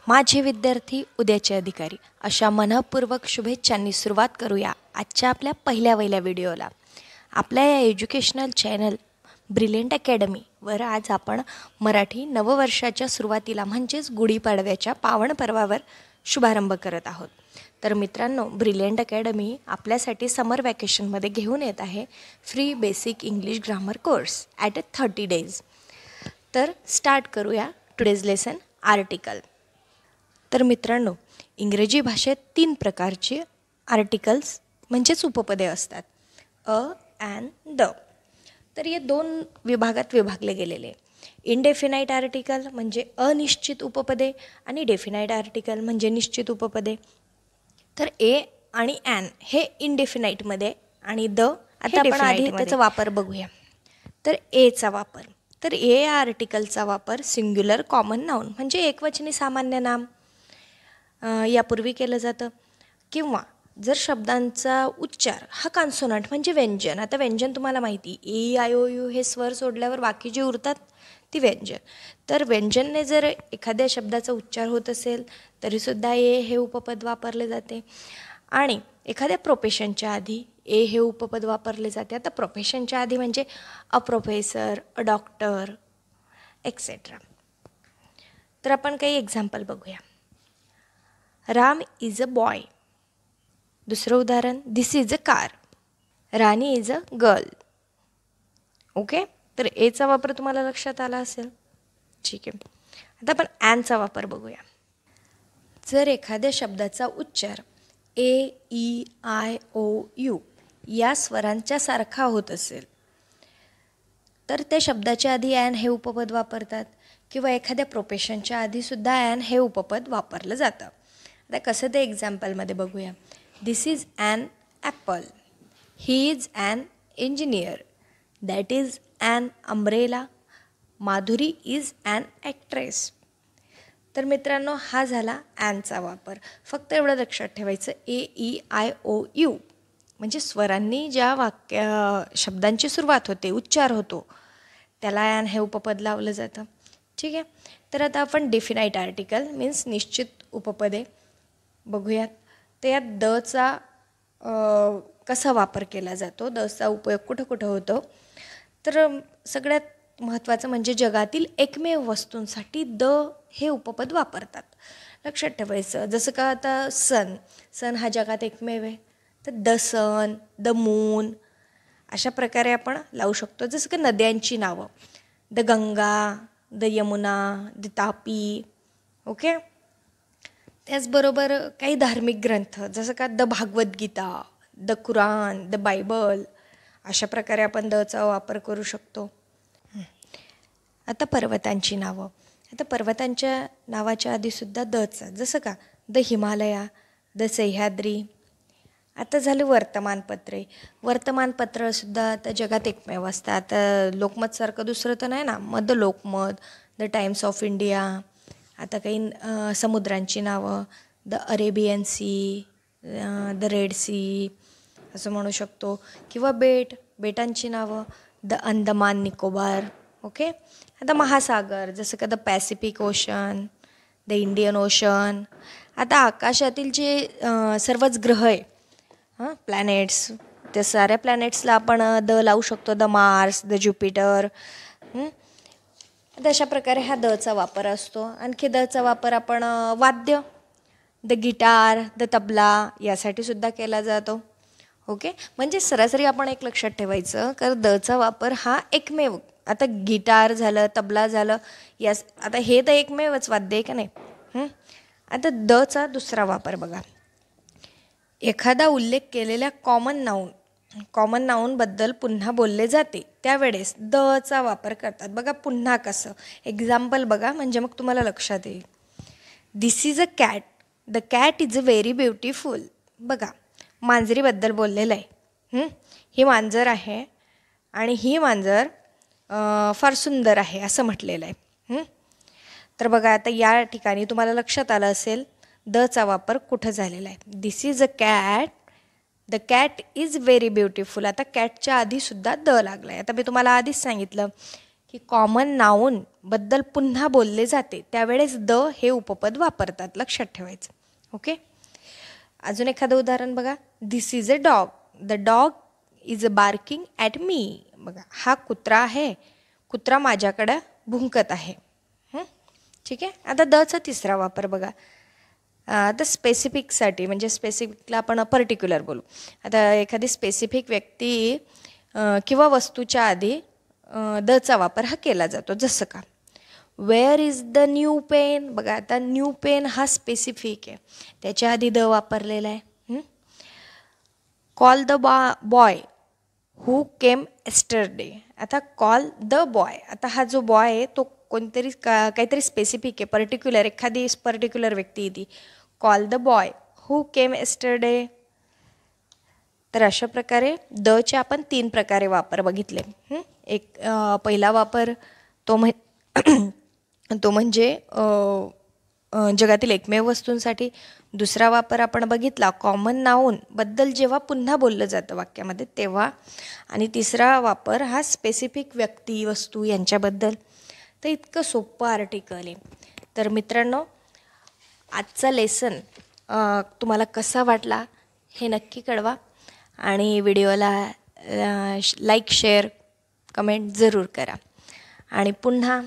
माझे विद्यार्थी उद्याचे अधिकारी अशा मनपूर्वक शुभेच्छांनी सुरुवात करूया आजच्या आपल्या पहिल्या व्हिडिओला। आपल्या या एज्युकेशनल चॅनल ब्रिलियंट अकॅडमीवर आज आपण मराठी नववर्षाच्या सुरुवातीला म्हणजेच गुढीपाडव्याच्या पावन पर्वावर शुभारंभ करत आहोत। तर मित्रांनो, ब्रिलियंट अकॅडमी आपल्यासाठी समर वॅकेशनमध्ये घेऊन येत आहे free basic English grammar course at 30 days। तर स्टार्ट करूया टुडेज लेसन आर्टिकल। तर मित्रांनो, इंग्रजी भाषेत 3 प्रकारचे आर्टिकल्स म्हणजेच उपपदे असतात, अ अँड द। तर हे 2 विभागात विभागले गेलेले। इनडेफिनाइट आर्टिकल म्हणजे अनिश्चित उपपदे आणि डेफिनाइट आर्टिकल म्हणजे निश्चित उपपदे। तर ए आणि ॲन हे इनडेफिनाइटमध्ये आणि द आता आपण आधी त्याचा वापर बघूया। तर एचा वापर, तर ए या आर्टिकलचा वापर सिंग्युलर कॉमन नाउन म्हणजे एकवचनी सामान्य नाम यापूर्वी केलं जातं, किंवा जर शब्दांचा उच्चार हा कॉन्सोनंट म्हणजे व्यंजन, आता व्यंजन तुम्हाला माहिती ए आय ओ यू हे स्वर सोडल्यावर बाकी जे उरतात ती व्यंजन। तर व्यंजनने जर एखाद्या शब्दाचा उच्चार होत असेल तरीसुद्धा ए हे उपपद वापरले जाते। आणि एखाद्या प्रोफेशनच्या आधी ए हे उपपद वापरले जाते। आता प्रोफेशनच्या आधी म्हणजे a professor, a doctor etcetera. तर आपण काही एक्झाम्पल बघूया। Ram is a boy. दुसरं उदाहरण, this is a car. Rani is a girl. Okay, तर एचा वापर तुम्हाला लक्षात आला असेल, ठीक आहे। आता आपण ॲनचा वापर बघूया। जर एखाद्या शब्दाचा उच्चार ए ई आय ओ यू या स्वरांच्या सारखा होत असेल तर त्या शब्दाच्या आधी ॲन हे उपपद वापरतात, किंवा एखाद्या प्रोफेशनच्या आधीसुद्धा ॲन हे उपपद वापरलं जातं। आता कसं ते एक्झाम्पलमध्ये बघूया। This is an apple. He is an engineer. That is an umbrella. Madhuri is an actress. तर मित्रांनो, हा झाला ॲनचा वापर। फक्त एवढं लक्षात ठेवायचं, ए ई आय ओ यू म्हणजे स्वरांनी ज्या शब्दांची सुरुवात होते, उच्चार होतो, त्याला ॲन हे उपपद लावलं जातं, ठीक आहे। तर आता आपण डेफिनाइट आर्टिकल मीन्स निश्चित उपपदे बघूयात। तर यात दचा कसा वापर केला जातो, दचा उपयोग कुठं कुठं होतो। तर सगळ्यात महत्त्वाचं म्हणजे जगातील एकमेव वस्तूंसाठी द हे उपपद वापरतात, लक्षात ठेवायचं। जसं का आता सन हा जगात एकमेव आहे, तर द सन, द मून अशा प्रकारे आपण लावू शकतो। जसं का नद्यांची नावं, the Ganga, the Yamuna, the Tapi. Okay, त्याचबरोबर काही धार्मिक ग्रंथ जसं का the Bhagavad Gita, the Quran, the Bible अशा प्रकारे आपण दचा वापर करू शकतो। आता पर्वतांची नावं, आता पर्वतांच्या नावाच्या आधीसुद्धा दचा, जसं का द हिमालया, द सह्याद्री। आता झालं वर्तमानपत्रे। वर्तमानपत्रसुद्धा आता जगात एकमेव असतात। आता लोकमतसारखं दुसरं तर नाही ना, मग the Lokmat, the Times of India. आता काही समुद्रांची नावं, the Arabian Sea, the Red Sea असं म्हणू शकतो, किंवा बेटांची नावं, द अंदमान निकोबार। ओके, आता महासागर जसं का the Pacific ocean, the Indian ocean. आता आकाशातील जे सर्वच ग्रह आहे, प्लॅनेट्स, त्या साऱ्या प्लॅनेट्सला आपण द लावू शकतो, द मार्स, द ज्युपिटर। आता अशा प्रकारे हा दचा वापर असतो। आणखी दचा वापर आपण वाद्य, द गिटार, द तबला यासाठी सुद्धा केला जातो। ओके, म्हणजे सरासरी आपण एक लक्षात ठेवायचं, कारण दचा वापर हा एकमेव, आता गिटार झालं, तबला झालं, यास आता हे तर एकमेवच वाद्य आहे का नाही। आता दचा दुसरा वापर बघा। एखादा उल्लेख केलेल्या कॉमन नाऊनबद्दल पुन्हा बोलले जाते त्यावेळेस दचा वापर करतात। बघा पुन्हा कसं, एक्झाम्पल बघा म्हणजे मग तुम्हाला लक्षात येईल। This is a cat. The cat is a very beautiful. बघा, मांजरीबद्दल बोललेलं आहे। ही मांजर आहे आणि ही मांजर फार सुंदर आहे असं म्हटलेलं आहे। तर बघा, आता या ठिकाणी तुम्हाला लक्षात आलं असेल दचा वापर कुठं झालेला आहे। This is a cat, the cat is very beautiful. आता कॅटच्या आधीसुद्धा द लागला आहे। आता मी तुम्हाला आधीच सांगितलं की कॉमन नाऊन बद्दल पुन्हा बोलले जाते त्यावेळेस द हे उपपद वापरतात, लक्षात ठेवायचं. ओके. अजून एखादं उदाहरण बघा. This is a dog. The dog is barking at me. बघा, हा कुत्रा आहे, कुत्रा माझ्याकडं भुंकत आहे. ठीक आहे. आता दचा तिसरा वापर बघा. आता स्पेसिफिकसाठी, म्हणजे स्पेसिफिकला आपण पर्टिक्युलर बोलू. आता एखादी स्पेसिफिक व्यक्ती किंवा वस्तूच्या आधी दचा वापर हा केला जातो. जसं का where is the new pen. बघा, आता न्यू पेन हा स्पेसिफिक आहे, त्याच्या आधी द वापरलेला आहे. Call the boy who came yesterday. आता कॉल द बॉय, आता हा जो बॉय आहे तो कोणतरी काहीतरी स्पेसिफिक आहे, पर्टिक्युलर, एखादी पर्टिक्युलर व्यक्ती ती. Call the boy who came yesterday. तर अशा प्रकारे दचे आपण 3 प्रकारे वापर बघितले. एक पहिला वापर तो म्हणजे जगातील एकमेव वस्तूंसाठी. दुसरा वापर आपण बघितला कॉमन नाऊन बद्दल जेव्हा पुन्हा बोललं जातं वाक्यामध्ये तेव्हा. आणि तिसरा वापर हा स्पेसिफिक व्यक्ती वस्तू यांच्याबद्दल. तर इतकं सोपं आर्टिकल आहे. तर मित्रांनो, आजचा लेसन तुम्हाला कसा वाटला हे नक्की कळवा. आणि व्हिडिओला लाईक, शेअर, कमेंट जरूर करा. आणि पुन्हा